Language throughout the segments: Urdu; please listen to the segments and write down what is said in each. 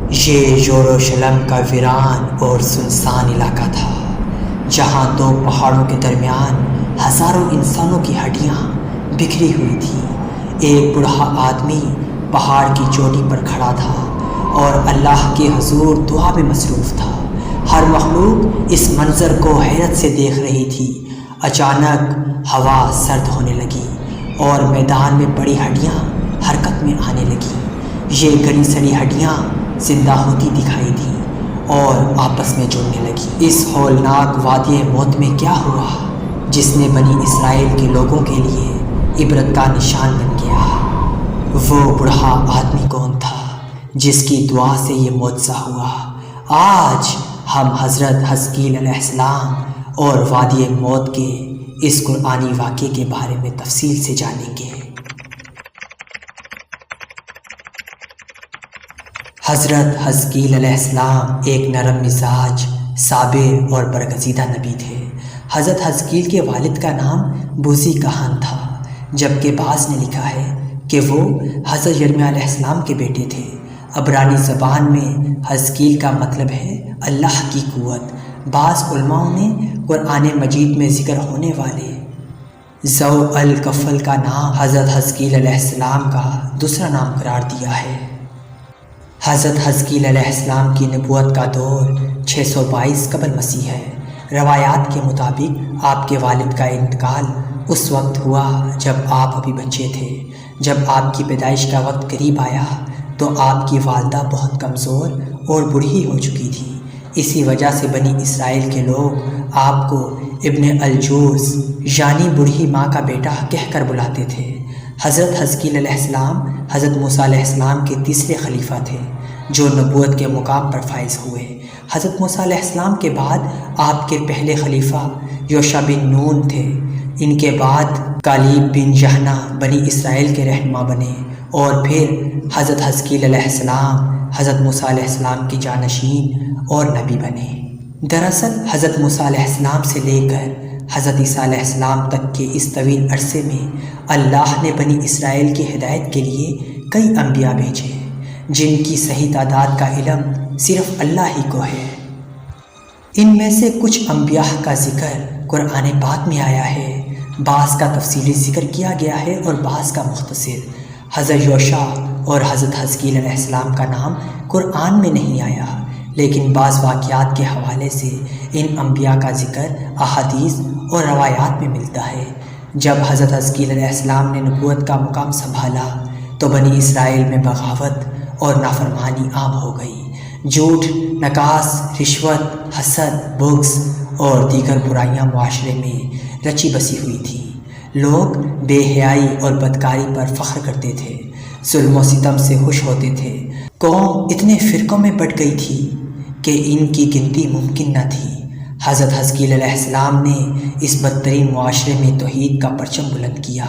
یہ یروشلم کا ویران اور سنسان علاقہ تھا، جہاں دو پہاڑوں کے درمیان ہزاروں انسانوں کی ہڈیاں بکھری ہوئی تھیں۔ ایک بوڑھا آدمی پہاڑ کی چوٹی پر کھڑا تھا اور اللہ کے حضور دعا میں مصروف تھا۔ ہر مخلوق اس منظر کو حیرت سے دیکھ رہی تھی۔ اچانک ہوا سرد ہونے لگی اور میدان میں پڑی ہڈیاں حرکت میں آنے لگیں۔ یہ گلی سڑی ہڈیاں زندہ ہوتی دکھائی دیں اور آپس میں جڑنے لگیں۔ اس ہولناک وادی موت میں کیا ہوا جس نے بنی اسرائیل کے لوگوں کے لیے عبرت کا نشان بن گیا؟ وہ بوڑھا آدمی کون تھا جس کی دعا سے یہ معجزہ ہوا؟ آج ہم حضرت حزقیل علیہ السلام اور وادی موت کے اس قرآنی واقعے کے بارے میں تفصیل سے جانیں گے۔ حضرت حزقیل علیہ السلام ایک نرم مزاج، صابر اور برگزیدہ نبی تھے۔ حضرت حزقیل کے والد کا نام بوزی کہان تھا، جبکہ بعض نے لکھا ہے کہ وہ حضرت یرمیہ علیہ السلام کے بیٹے تھے۔ عبرانی زبان میں حزقیل کا مطلب ہے اللہ کی قوت۔ بعض علماء نے قرآن مجید میں ذکر ہونے والے ذو الکفل کا نام حضرت حزقیل علیہ السلام کا دوسرا نام قرار دیا ہے۔ حضرت حزقیل علیہ السلام کی نبوت کا دور 622 قبل مسیح ہے۔ روایات کے مطابق آپ کے والد کا انتقال اس وقت ہوا جب آپ ابھی بچے تھے۔ جب آپ کی پیدائش کا وقت قریب آیا تو آپ کی والدہ بہت کمزور اور بوڑھی ہو چکی تھی۔ اسی وجہ سے بنی اسرائیل کے لوگ آپ کو ابن الجوز یعنی بوڑھی ماں کا بیٹا کہہ کر بلاتے تھے۔ حضرت حزقیل علیہ السلام حضرت موسیٰ علیہ السلام کے تیسرے خلیفہ تھے جو نبوت کے مقام پر فائز ہوئے۔ حضرت موسیٰ علیہ السلام کے بعد آپ کے پہلے خلیفہ یوشع بن نون تھے۔ ان کے بعد کالیب بن یحنہ بنی اسرائیل کے رہنما بنے اور پھر حضرت حزقیل علیہ السلام حضرت موسیٰ علیہ السلام کی جانشین اور نبی بنے۔ دراصل حضرت موسیٰ علیہ السلام سے لے کر حضرت عیسیٰ علیہ السلام تک کے اس طویل عرصے میں اللہ نے بنی اسرائیل کی ہدایت کے لیے کئی انبیاء بھیجے، جن کی صحیح تعداد کا علم صرف اللہ ہی کو ہے۔ ان میں سے کچھ انبیاء کا ذکر قرآن پاک میں آیا ہے، بعض کا تفصیلی ذکر کیا گیا ہے اور بعض کا مختصر۔ حضرت یوشع اور حضرت حزقیل علیہ السلام کا نام قرآن میں نہیں آیا، لیکن بعض واقعات کے حوالے سے ان انبیاء کا ذکر احادیث اور روایات میں ملتا ہے۔ جب حضرت حزقیل علیہ السلام نے نبوت کا مقام سنبھالا تو بنی اسرائیل میں بغاوت اور نافرمانی عام ہو گئی۔ جھوٹ، نکاس، رشوت، حسد، بغض اور دیگر برائیاں معاشرے میں رچی بسی ہوئی تھیں۔ لوگ بے حیائی اور بدکاری پر فخر کرتے تھے، ظلم و ستم سے خوش ہوتے تھے۔ قوم اتنے فرقوں میں بٹ گئی تھی کہ ان کی گنتی ممکن نہ تھی۔ حضرت حزقیل علیہ السلام نے اس بدترین معاشرے میں توحید کا پرچم بلند کیا۔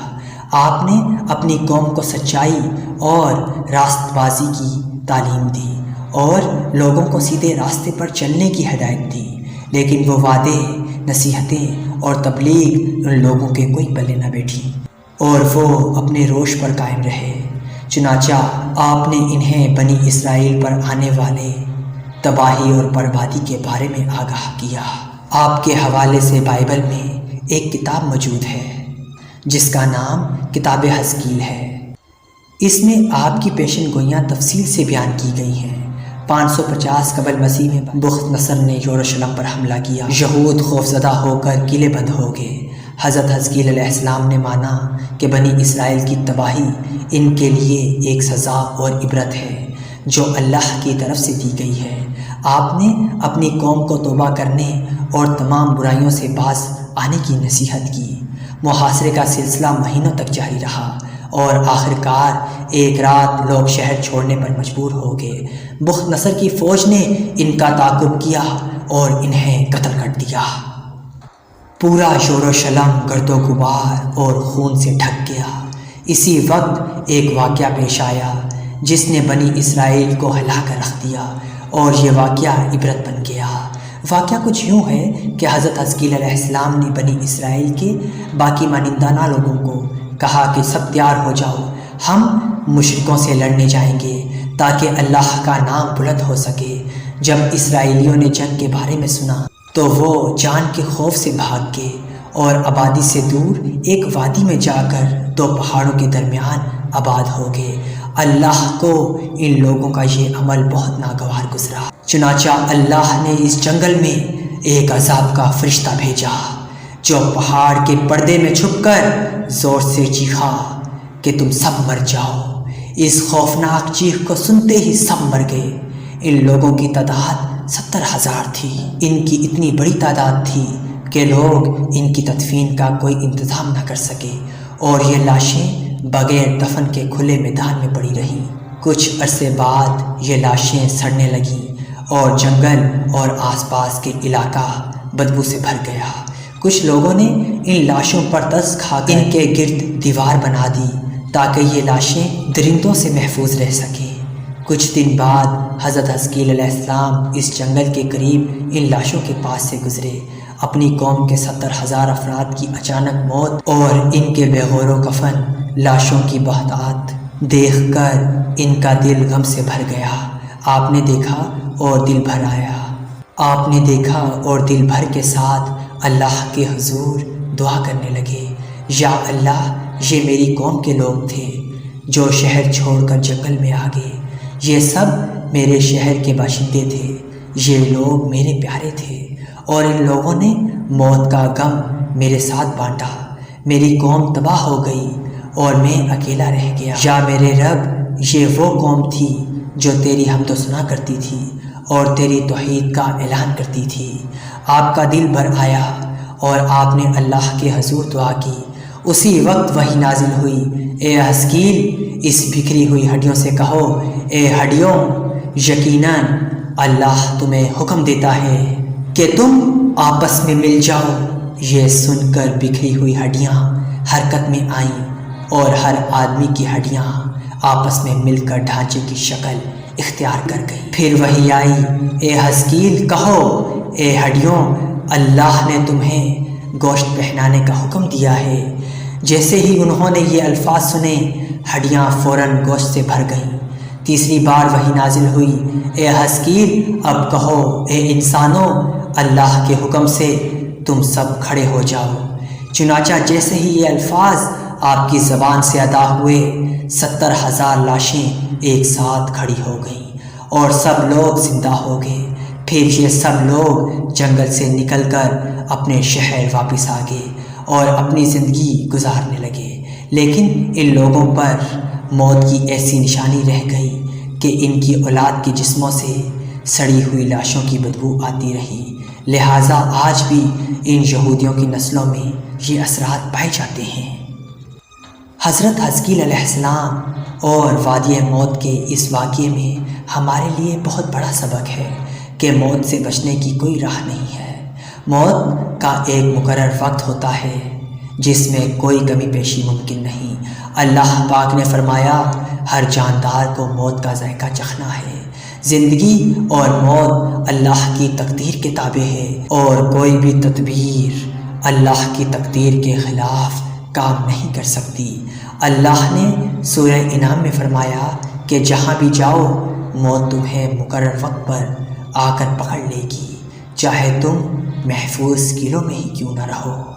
آپ نے اپنی قوم کو سچائی اور راست بازی کی تعلیم دی اور لوگوں کو سیدھے راستے پر چلنے کی ہدایت دی، لیکن وہ وعدے، نصیحتیں اور تبلیغ ان لوگوں کے کوئی پلے نہ بیٹھی اور وہ اپنے روش پر قائم رہے۔ چنانچہ آپ نے انہیں بنی اسرائیل پر آنے والے تباہی اور بربادی کے بارے میں آگاہ کیا۔ آپ کے حوالے سے بائبل میں ایک کتاب موجود ہے جس کا نام کتاب حزقیل ہے۔ اس میں آپ کی پیشن گوئیاں تفصیل سے بیان کی گئی ہیں۔ 550 قبل مسیح میں بخت نصر نے یروشلم پر حملہ کیا۔ یہود خوفزدہ ہو کر قلعے بند ہو گئے۔ حضرت حزقیل علیہ السلام نے مانا کہ بنی اسرائیل کی تباہی ان کے لیے ایک سزا اور عبرت ہے جو اللہ کی طرف سے دی گئی ہے۔ آپ نے اپنی قوم کو توبہ کرنے اور تمام برائیوں سے باز آنے کی نصیحت کی۔ محاصرے کا سلسلہ مہینوں تک جاری رہا اور آخرکار ایک رات لوگ شہر چھوڑنے پر مجبور ہو گئے۔ بخت نصر کی فوج نے ان کا تعاقب کیا اور انہیں قتل کر دیا۔ پورا یروشلم گرد و غبار اور خون سے ڈھک گیا۔ اسی وقت ایک واقعہ پیش آیا جس نے بنی اسرائیل کو ہلا کر رکھ دیا اور یہ واقعہ عبرت بن گیا۔ واقعہ کچھ یوں ہے کہ حضرت حزقیل علیہ السلام نے بنی اسرائیل کے باقی مانندانہ لوگوں کو کہا کہ سب تیار ہو جاؤ، ہم مشرکوں سے لڑنے جائیں گے۔ تاکہ اللہ کا نام بلند ہو سکے۔ جب اسرائیلیوں نے جنگ کے بارے میں سنا تو وہ جان کے خوف سے بھاگ گئے اور آبادی سے دور ایک وادی میں جا کر دو پہاڑوں کے درمیان آباد ہو گئے۔ اللہ کو ان لوگوں کا یہ عمل بہت ناگوار گزرا، چنانچہ اللہ نے اس جنگل میں ایک عذاب کا فرشتہ بھیجا جو پہاڑ کے پردے میں چھپ کر زور سے چیخا کہ تم سب مر جاؤ۔ اس خوفناک چیخ کو سنتے ہی سب مر گئے۔ ان لوگوں کی تعداد 70,000 تھی۔ ان کی اتنی بڑی تعداد تھی کہ لوگ ان کی تدفین کا کوئی انتظام نہ کر سکے اور یہ لاشیں بغیر دفن کے کھلے میدان میں پڑی رہیں۔ کچھ عرصے بعد یہ لاشیں سڑنے لگیں اور جنگل اور آس پاس کے علاقہ بدبو سے بھر گیا۔ کچھ لوگوں نے ان لاشوں پر ترس کھا کر ان کے گرد دیوار بنا دی تاکہ یہ لاشیں درندوں سے محفوظ رہ سکیں۔ کچھ دن بعد حضرت حزقیل علیہ السلام اس جنگل کے قریب ان لاشوں کے پاس سے گزرے۔ اپنی قوم کے 70,000 افراد کی اچانک موت اور ان کے بے غور و کفن لاشوں کی بہتات دیکھ کر ان کا دل غم سے بھر گیا۔ آپ نے دیکھا اور دل بھر آیا۔ آپ نے دیکھا اور دل بھر کے ساتھ اللہ کے حضور دعا کرنے لگے، یا اللہ، یہ میری قوم کے لوگ تھے جو شہر چھوڑ کر جنگل میں آ گئے۔ یہ سب میرے شہر کے باشندے تھے۔ یہ لوگ میرے پیارے تھے اور ان لوگوں نے موت کا غم میرے ساتھ بانٹا۔ میری قوم تباہ ہو گئی اور میں اکیلا رہ گیا۔ یا میرے رب، یہ وہ قوم تھی جو تیری حمد و ثنا کرتی تھی اور تیری توحید کا اعلان کرتی تھی۔ آپ کا دل بھر آیا اور آپ نے اللہ کے حضور دعا کی۔ اسی وقت وحی نازل ہوئی، اے حزقیل، اس بکھری ہوئی ہڈیوں سے کہو، اے ہڈیوں، یقیناً اللہ تمہیں حکم دیتا ہے کہ تم آپس میں مل جاؤ۔ یہ سن کر بکھری ہوئی ہڈیاں حرکت میں آئیں اور ہر آدمی کی ہڈیاں آپس میں مل کر ڈھانچے کی شکل اختیار کر گئی۔ پھر وحی آئی، اے حزقیل کہو، اے ہڈیوں، اللہ نے تمہیں گوشت پہنانے کا حکم دیا ہے۔ جیسے ہی انہوں نے یہ الفاظ سنے، ہڈیاں فوراً گوشت سے بھر گئیں۔ تیسری بار وحی نازل ہوئی، اے حزقیل، اب کہو، اے انسانوں، اللہ کے حکم سے تم سب کھڑے ہو جاؤ۔ چنانچہ جیسے ہی یہ الفاظ آپ کی زبان سے ادا ہوئے، 70,000 لاشیں ایک ساتھ کھڑی ہو گئیں اور سب لوگ زندہ ہو گئے۔ پھر یہ سب لوگ جنگل سے نکل کر اپنے شہر واپس آ گئے اور اپنی زندگی گزارنے لگے۔ لیکن ان لوگوں پر موت کی ایسی نشانی رہ گئی کہ ان کی اولاد کے جسموں سے سڑی ہوئی لاشوں کی بدبو آتی رہی۔ لہٰذا آج بھی ان یہودیوں کی نسلوں میں یہ اثرات پائے جاتے ہیں۔ حضرت حزقیل علیہ السلام اور وادی موت کے اس واقعے میں ہمارے لیے بہت بڑا سبق ہے کہ موت سے بچنے کی کوئی راہ نہیں ہے۔ موت کا ایک مقرر وقت ہوتا ہے جس میں کوئی کمی پیشی ممکن نہیں۔ اللہ پاک نے فرمایا، ہر جاندار کو موت کا ذائقہ چکھنا ہے۔ زندگی اور موت اللہ کی تقدیر کے تابع ہے اور کوئی بھی تدبیر اللہ کی تقدیر کے خلاف کام نہیں کر سکتی۔ اللہ نے سورہ انعام میں فرمایا کہ جہاں بھی جاؤ موت تمہیں مقرر وقت پر آ کر پکڑ لے گی، چاہے تم محفوظ قلعوں میں ہی کیوں نہ رہو۔